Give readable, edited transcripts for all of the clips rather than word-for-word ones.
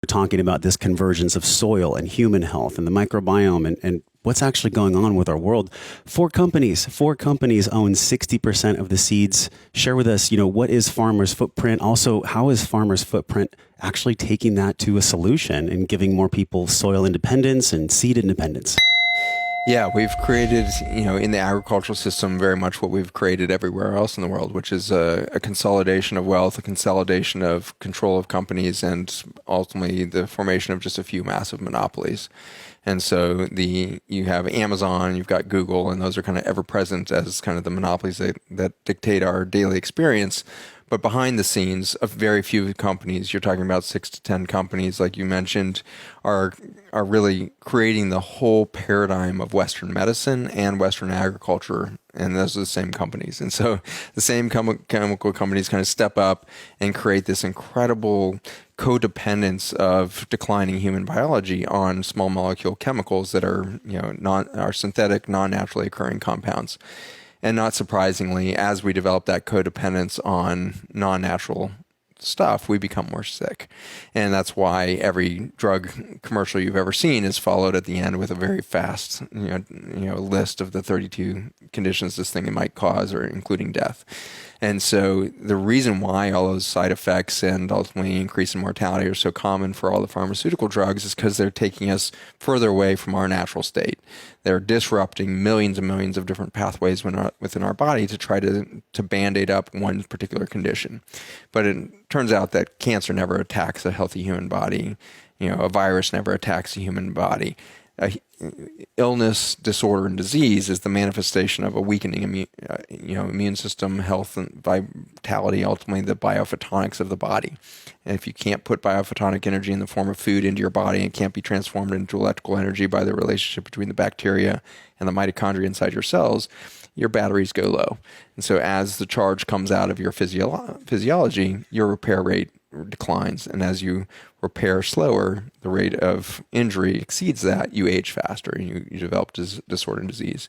talking about this convergence of soil and human health and the microbiome and what's actually going on with our world. Four companies own 60% of the seeds. Share with us, what is Farmer's Footprint? Also, how is Farmer's Footprint actually taking that to a solution and giving more people soil independence and seed independence? Yeah, we've created, in the agricultural system, very much what we've created everywhere else in the world, which is a consolidation of wealth, a consolidation of control of companies, and ultimately the formation of just a few massive monopolies. And so you have Amazon, you've got Google, and those are kind of ever present as kind of the monopolies that dictate our daily experience. But behind the scenes, of very few companies, you're talking about 6 to 10 companies, like you mentioned, are really creating the whole paradigm of Western medicine and Western agriculture. And those are the same companies. And so the same chemical companies kind of step up and create this incredible codependence of declining human biology on small molecule chemicals that are, are synthetic, non-naturally occurring compounds. And not surprisingly, as we develop that codependence on non-natural stuff, we become more sick. And that's why every drug commercial you've ever seen is followed at the end with a very fast, list of the 32 conditions this thing might cause, or including death. And so the reason why all those side effects and ultimately increase in mortality are so common for all the pharmaceutical drugs is because they're taking us further away from our natural state. They're disrupting millions and millions of different pathways within our body to try to band-aid up one particular condition. But it turns out that cancer never attacks a healthy human body. A virus never attacks a human body. Illness, disorder, and disease is the manifestation of a weakening immune system, health, and vitality, ultimately the biophotonics of the body. And if you can't put biophotonic energy in the form of food into your body and can't be transformed into electrical energy by the relationship between the bacteria and the mitochondria inside your cells, your batteries go low. And so as the charge comes out of your physiology, your repair rate declines. And as you repair slower, the rate of injury exceeds that, you age faster and you develop disorder and disease.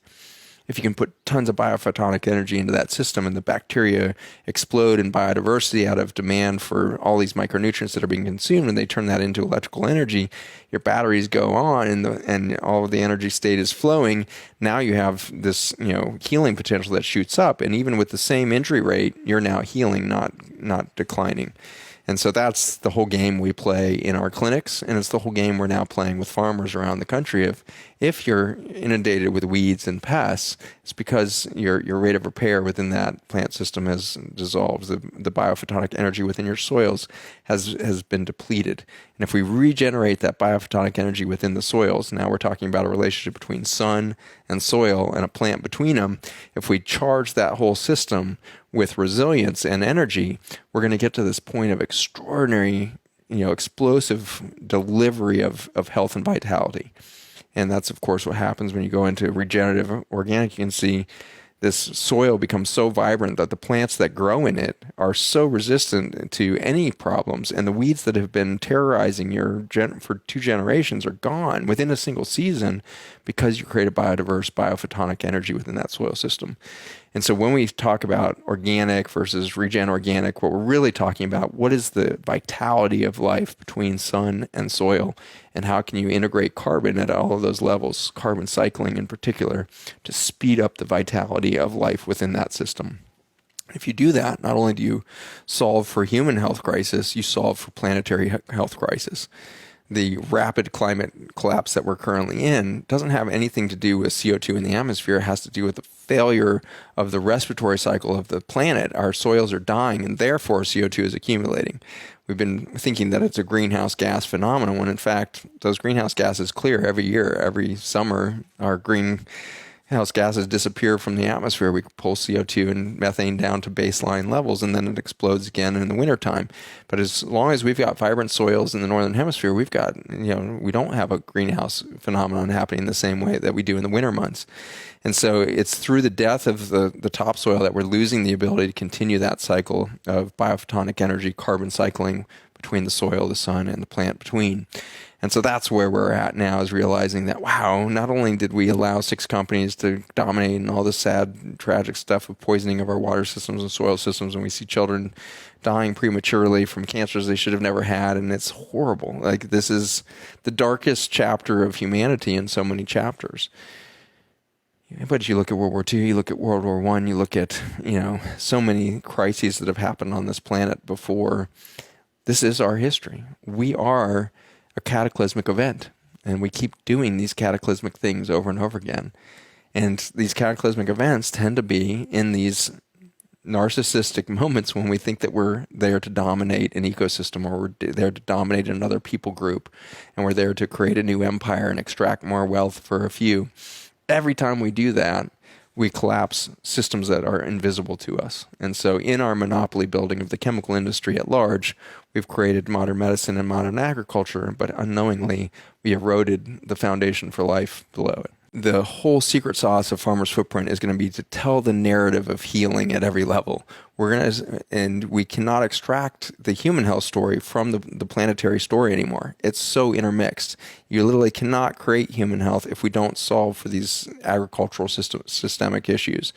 If you can put tons of biophotonic energy into that system and the bacteria explode in biodiversity out of demand for all these micronutrients that are being consumed, and they turn that into electrical energy, your batteries go on and all of the energy state is flowing. Now you have this healing potential that shoots up, and even with the same injury rate, you're now healing, not declining. And so that's the whole game we play in our clinics, and it's the whole game we're now playing with farmers around the country. If you're inundated with weeds and pests, it's because your rate of repair within that plant system has dissolved. The biophotonic energy within your soils has been depleted. And if we regenerate that biophotonic energy within the soils, now we're talking about a relationship between sun and soil and a plant between them. If we charge that whole system with resilience and energy, we're going to get to this point of extraordinary, explosive delivery of health and vitality. And that's, of course, what happens when you go into regenerative organic. You can see this soil becomes so vibrant that the plants that grow in it are so resistant to any problems. And the weeds that have been terrorizing for 2 generations are gone within a single season because you create a biodiverse biophotonic energy within that soil system. And so when we talk about organic versus regen organic, what we're really talking about, what is the vitality of life between sun and soil, and how can you integrate carbon at all of those levels, carbon cycling in particular, to speed up the vitality of life within that system. If you do that, not only do you solve for human health crisis, you solve for planetary health crisis. The rapid climate collapse that we're currently in doesn't have anything to do with CO2 in the atmosphere. It has to do with the failure of the respiratory cycle of the planet. Our soils are dying, and therefore CO2 is accumulating. We've been thinking that it's a greenhouse gas phenomenon, when in fact those greenhouse gases clear every year. Every summer, our greenhouse gases disappear from the atmosphere. We pull CO2 and methane down to baseline levels, and then it explodes again in the wintertime. But as long as we've got vibrant soils in the northern hemisphere, we don't have a greenhouse phenomenon happening the same way that we do in the winter months. And so it's through the death of the topsoil that we're losing the ability to continue that cycle of biophotonic energy, carbon cycling between the soil, the sun, and the plant between. And so that's where we're at now, is realizing that, wow, not only did we allow 6 companies to dominate and all this sad, tragic stuff of poisoning of our water systems and soil systems, and we see children dying prematurely from cancers they should have never had, and it's horrible. Like, this is the darkest chapter of humanity in so many chapters. But you look at World War II, you look at World War I, you look at, so many crises that have happened on this planet before. This is our history. We are a cataclysmic event, and we keep doing these cataclysmic things over and over again. And these cataclysmic events tend to be in these narcissistic moments when we think that we're there to dominate an ecosystem, or we're there to dominate another people group, and we're there to create a new empire and extract more wealth for a few. Every time we do that, we collapse systems that are invisible to us. And so in our monopoly building of the chemical industry at large, we've created modern medicine and modern agriculture, but unknowingly we eroded the foundation for life below it. The whole secret sauce of Farmer's Footprint is going to be to tell the narrative of healing at every level. And we cannot extract the human health story from the planetary story anymore. It's so intermixed. You literally cannot create human health if we don't solve for these agricultural systemic issues.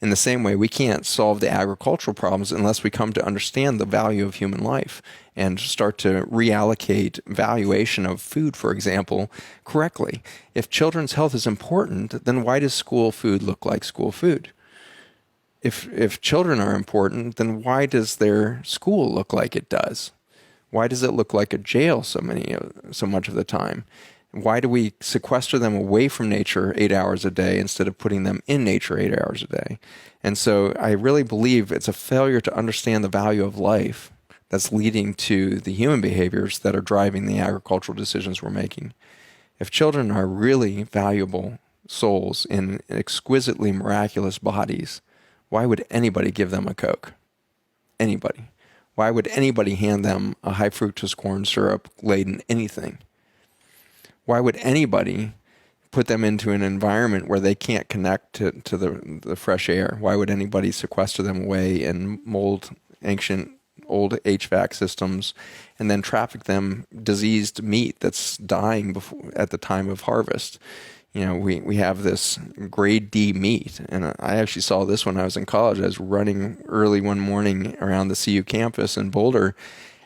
In the same way, we can't solve the agricultural problems unless we come to understand the value of human life and start to reallocate valuation of food, for example, correctly. If children's health is important, then why does school food look like school food? If children are important, then why does their school look like it does? Why does it look like a jail so much of the time? Why do we sequester them away from nature 8 hours a day instead of putting them in nature 8 hours a day? And so I really believe it's a failure to understand the value of life that's leading to the human behaviors that are driving the agricultural decisions we're making. If children are really valuable souls in exquisitely miraculous bodies, why would anybody give them a Coke? Anybody. Why would anybody hand them a high fructose corn syrup laden anything? Why would anybody put them into an environment where they can't connect to the fresh air? Why would anybody sequester them away and mold ancient old HVAC systems and then traffic them diseased meat that's dying at the time of harvest? We have this grade D meat, and I actually saw this when I was in college. I was running early one morning around the CU campus in Boulder,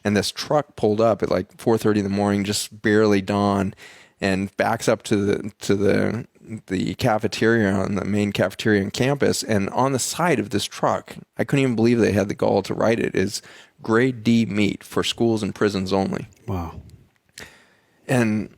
and this truck pulled up at like 4:30 in the morning, just barely dawn, and backs up to the cafeteria, on the main cafeteria on campus, and on the side of this truck, I couldn't even believe they had the gall to write it, is grade D meat for schools and prisons only. Wow. And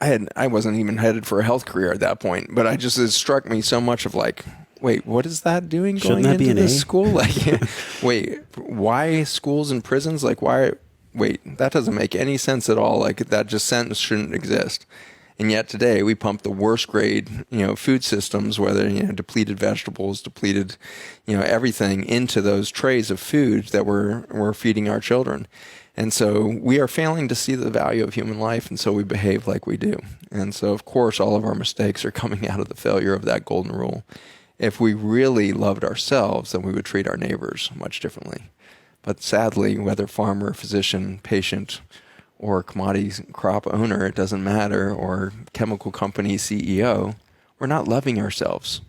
I wasn't even headed for a health career at that point, but it struck me so much of like, wait, what is that doing Shouldn't going that be into an this A? school? Like, wait, why schools and prisons? Like, why? Wait, that doesn't make any sense at all. Like, that just sentence shouldn't exist. And yet today we pump the worst grade, food systems, whether, depleted vegetables, depleted, everything into those trays of food that we're feeding our children. And so we are failing to see the value of human life, and so we behave like we do. And so, of course, all of our mistakes are coming out of the failure of that golden rule. If we really loved ourselves, then we would treat our neighbors much differently. But sadly, whether farmer, physician, patient, or commodity crop owner, it doesn't matter, or chemical company CEO, we're not loving ourselves.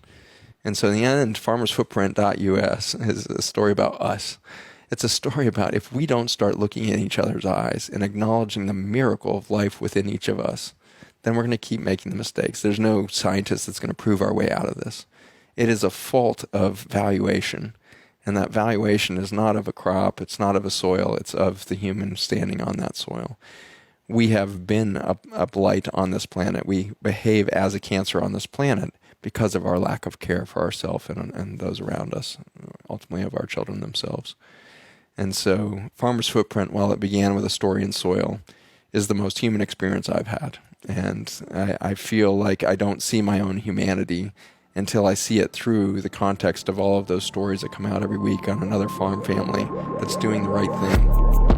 And so in the end, farmersfootprint.us is a story about us. It's a story about if we don't start looking in each other's eyes and acknowledging the miracle of life within each of us, then we're going to keep making the mistakes. There's no scientist that's going to prove our way out of this. It is a fault of valuation. And that valuation is not of a crop, it's not of a soil, it's of the human standing on that soil. We have been a blight on this planet. We behave as a cancer on this planet because of our lack of care for ourselves and those around us, ultimately of our children themselves. And so Farmer's Footprint, while it began with a story in soil, is the most human experience I've had. And I feel like I don't see my own humanity until I see it through the context of all of those stories that come out every week on another farm family that's doing the right thing.